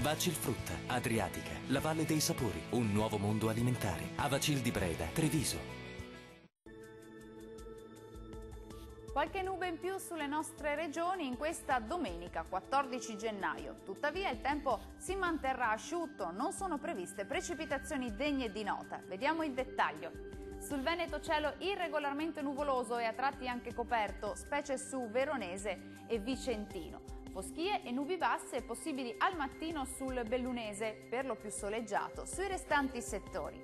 Vacil Frutta, Adriatica, la Valle dei Sapori, un nuovo mondo alimentare. Avacil di Breda, Treviso. Qualche nube in più sulle nostre regioni in questa domenica 14 gennaio. Tuttavia il tempo si manterrà asciutto, non sono previste precipitazioni degne di nota. Vediamo il dettaglio. Sul Veneto cielo irregolarmente nuvoloso e a tratti anche coperto, specie su Veronese e Vicentino. Foschie e nubi basse possibili al mattino sul Bellunese, per lo più soleggiato sui restanti settori.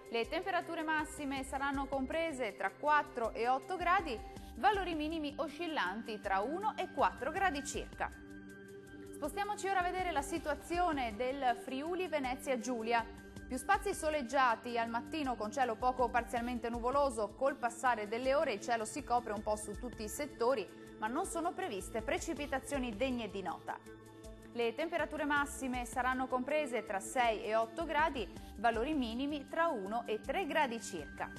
Le temperature massime saranno comprese tra 4 e 8 gradi, valori minimi oscillanti tra 1 e 4 gradi circa. Spostiamoci ora a vedere la situazione del Friuli Venezia Giulia. Più spazi soleggiati al mattino con cielo poco parzialmente nuvoloso, col passare delle ore il cielo si copre un po' su tutti i settori, ma non sono previste precipitazioni degne di nota. Le temperature massime saranno comprese tra 6 e 8 gradi, valori minimi tra 1 e 3 gradi circa.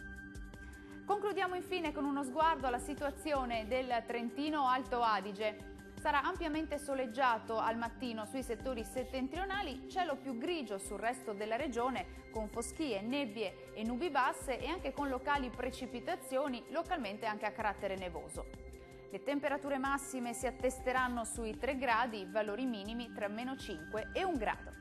Concludiamo infine con uno sguardo alla situazione del Trentino Alto Adige. Sarà ampiamente soleggiato al mattino sui settori settentrionali, cielo più grigio sul resto della regione, con foschie, nebbie e nubi basse e anche con locali precipitazioni, localmente anche a carattere nevoso. Le temperature massime si attesteranno sui 3 gradi, valori minimi tra -5 e 1 grado.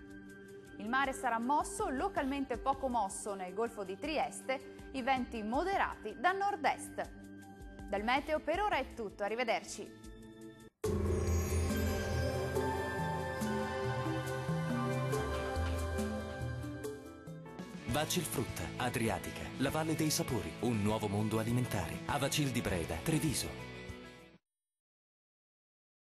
Il mare sarà mosso, localmente poco mosso nel Golfo di Trieste, i venti moderati da nord-est. Dal meteo per ora è tutto, arrivederci. Vacil Frutta, Adriatica, la Valle dei Sapori, un nuovo mondo alimentare. Avacil di Breda, Treviso.